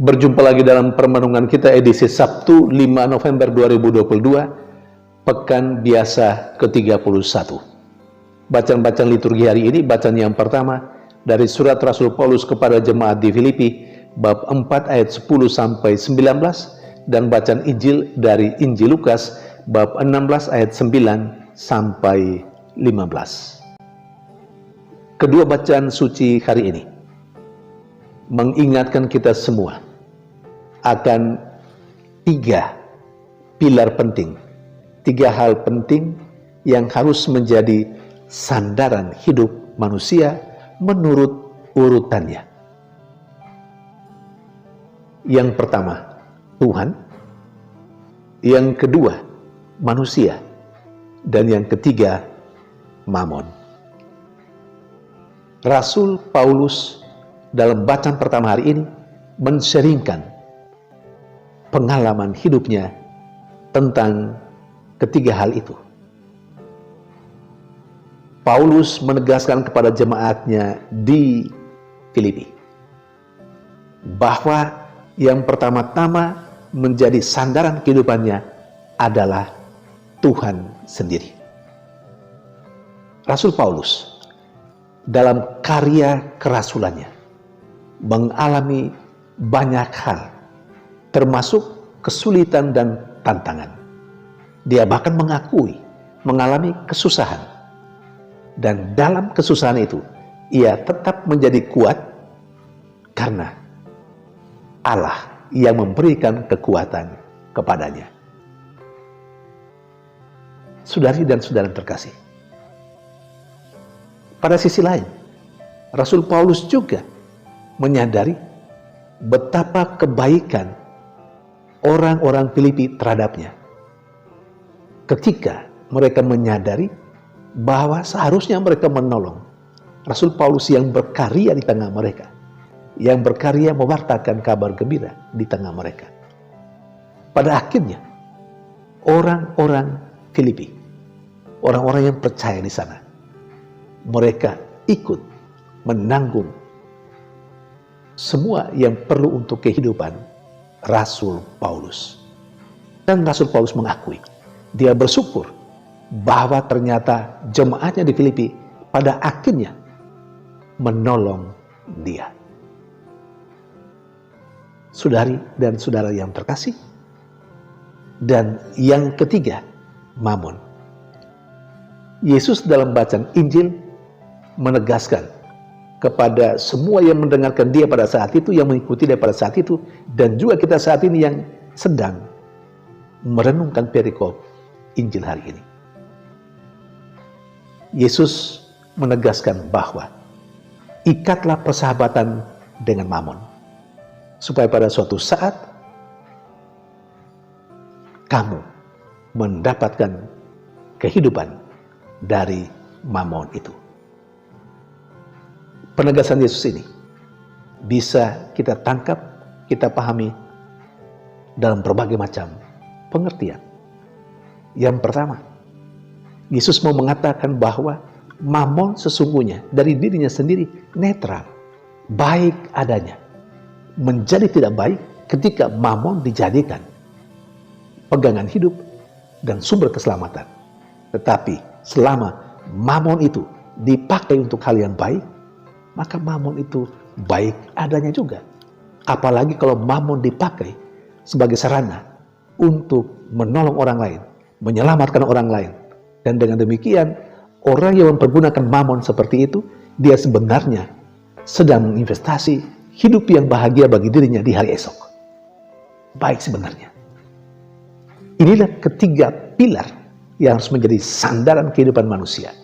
Berjumpa lagi dalam permenungan kita edisi Sabtu 5 November 2022, Pekan Biasa ke-31. Bacaan-bacaan liturgi hari ini, bacaan yang pertama dari surat Rasul Paulus kepada jemaat di Filipi, bab 4 ayat 10 sampai 19, dan bacaan Injil dari Injil Lukas, bab 16 ayat 9 sampai 15. Kedua bacaan suci hari ini mengingatkan kita semua akan tiga pilar penting, tiga hal penting yang harus menjadi sandaran hidup manusia menurut urutannya. Yang pertama, Tuhan. Yang kedua, manusia. Dan yang ketiga, Mamon. Rasul Paulus dalam bacaan pertama hari ini men-sharingkan pengalaman hidupnya tentang ketiga hal itu. Paulus menegaskan kepada jemaatnya di Filipi bahwa yang pertama-tama menjadi sandaran kehidupannya adalah Tuhan sendiri. Rasul Paulus dalam karya kerasulannya mengalami banyak hal, termasuk kesulitan dan tantangan. Dia bahkan mengalami kesusahan. Dan dalam kesusahan itu, ia tetap menjadi kuat karena Allah yang memberikan kekuatan kepadanya. Saudari dan saudara terkasih, pada sisi lain, Rasul Paulus juga menyadari betapa kebaikan orang-orang Filipi terhadapnya. Ketika mereka menyadari bahwa seharusnya mereka menolong Rasul Paulus yang berkarya di tengah mereka, yang berkarya mewartakan kabar gembira di tengah mereka. Pada akhirnya, orang-orang Filipi, orang-orang yang percaya di sana, mereka ikut menanggung semua yang perlu untuk kehidupan Rasul Paulus. Dan Rasul Paulus mengakui, dia bersyukur bahwa ternyata jemaatnya di Filipi pada akhirnya menolong dia. Saudari dan saudara yang terkasih, dan yang ketiga, Mamon. Yesus dalam bacaan Injil menegaskan kepada semua yang mendengarkan dia pada saat itu, yang mengikuti dia pada saat itu, dan juga kita saat ini yang sedang merenungkan perikop Injil hari ini. Yesus menegaskan bahwa ikatlah persahabatan dengan Mamon, supaya pada suatu saat kamu mendapatkan kehidupan dari Mamon itu. Penegasan Yesus ini bisa kita tangkap, kita pahami dalam berbagai macam pengertian. Yang pertama, Yesus mau mengatakan bahwa Mamon sesungguhnya dari dirinya sendiri netral, baik adanya. Menjadi tidak baik ketika Mamon dijadikan pegangan hidup dan sumber keselamatan. Tetapi selama Mamon itu dipakai untuk hal yang baik, maka Mamon itu baik adanya juga. Apalagi kalau Mamon dipakai sebagai sarana untuk menolong orang lain, menyelamatkan orang lain. Dan dengan demikian, orang yang mempergunakan Mamon seperti itu, dia sebenarnya sedang menginvestasi hidup yang bahagia bagi dirinya di hari esok. Baik sebenarnya. Inilah ketiga pilar yang harus menjadi sandaran kehidupan manusia.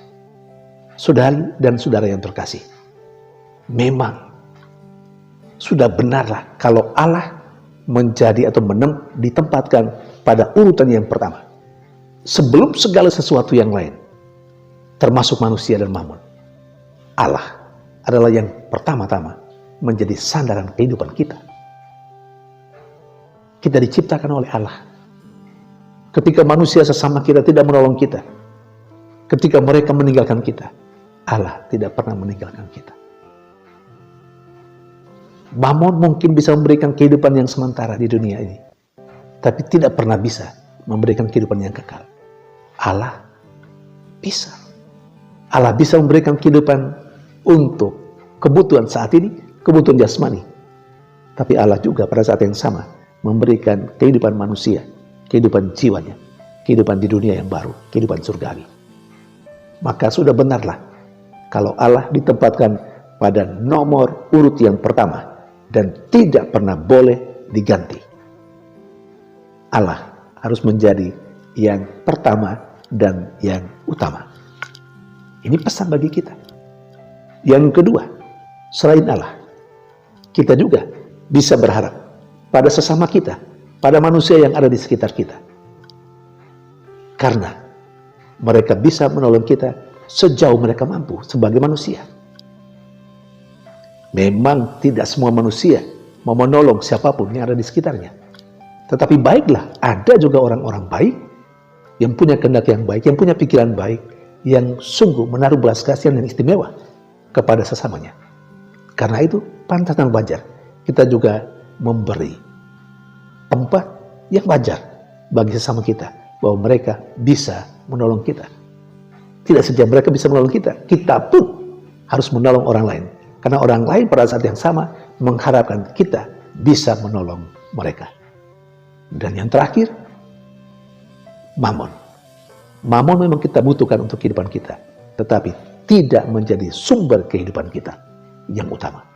Saudari dan saudara yang terkasih, memang sudah benarlah kalau Allah menjadi atau ditempatkan pada urutan yang pertama. Sebelum segala sesuatu yang lain, termasuk manusia dan Mamon, Allah adalah yang pertama-tama menjadi sandaran kehidupan kita. Kita diciptakan oleh Allah. Ketika manusia sesama kita tidak menolong kita, ketika mereka meninggalkan kita, Allah tidak pernah meninggalkan kita. Mamon mungkin bisa memberikan kehidupan yang sementara di dunia ini, tapi tidak pernah bisa memberikan kehidupan yang kekal. Allah bisa. Allah bisa memberikan kehidupan untuk kebutuhan saat ini, kebutuhan jasmani. Tapi Allah juga pada saat yang sama memberikan kehidupan manusia, kehidupan jiwanya, kehidupan di dunia yang baru, kehidupan surgawi. Maka sudah benarlah kalau Allah ditempatkan pada nomor urut yang pertama dan tidak pernah boleh diganti. Allah harus menjadi yang pertama dan yang utama. Ini pesan bagi kita. Yang kedua, selain Allah, kita juga bisa berharap pada sesama kita, pada manusia yang ada di sekitar kita. Karena mereka bisa menolong kita sejauh mereka mampu sebagai manusia. Memang tidak semua manusia mau menolong siapapun yang ada di sekitarnya. Tetapi baiklah, ada juga orang-orang baik yang punya kehendak yang baik, yang punya pikiran baik, yang sungguh menaruh belas kasihan yang istimewa kepada sesamanya. Karena itu pantas dan wajar kita juga memberi tempat yang wajar bagi sesama kita, bahwa mereka bisa menolong kita. Tidak saja mereka bisa menolong kita, kita pun harus menolong orang lain. Karena orang lain pada saat yang sama mengharapkan kita bisa menolong mereka. Dan yang terakhir, mamon. Mamon memang kita butuhkan untuk kehidupan kita, tetapi tidak menjadi sumber kehidupan kita yang utama.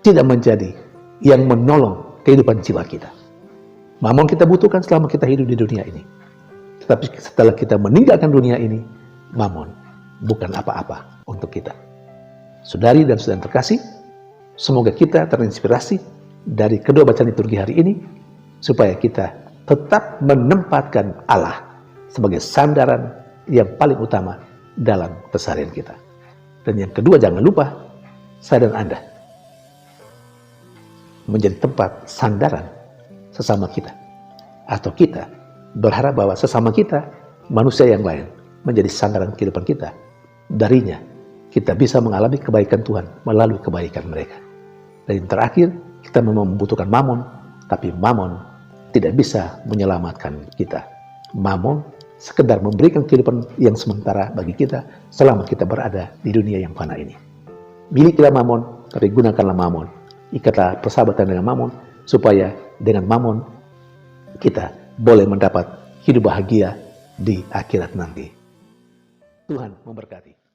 Tidak menjadi yang menolong kehidupan jiwa kita. Mamon kita butuhkan selama kita hidup di dunia ini. Tetapi setelah kita meninggalkan dunia ini, mamon bukan apa-apa untuk kita. Saudari dan saudara terkasih, semoga kita terinspirasi dari kedua bacaan liturgi hari ini, supaya kita tetap menempatkan Allah sebagai sandaran yang paling utama dalam keseharian kita. Dan yang kedua, jangan lupa, saya dan Anda menjadi tempat sandaran sesama kita. Atau kita berharap bahwa sesama kita, manusia yang lain, menjadi sandaran kehidupan kita. Darinya, kita bisa mengalami kebaikan Tuhan melalui kebaikan mereka. Dan yang terakhir, kita memang membutuhkan mamon, tapi mamon tidak bisa menyelamatkan kita. Mamon sekedar memberikan kehidupan yang sementara bagi kita selama kita berada di dunia yang fana ini. Milikilah mamon, tapi gunakanlah mamon. Ikatlah persahabatan dengan mamon, supaya dengan mamon kita boleh mendapat hidup bahagia di akhirat nanti. Tuhan memberkati.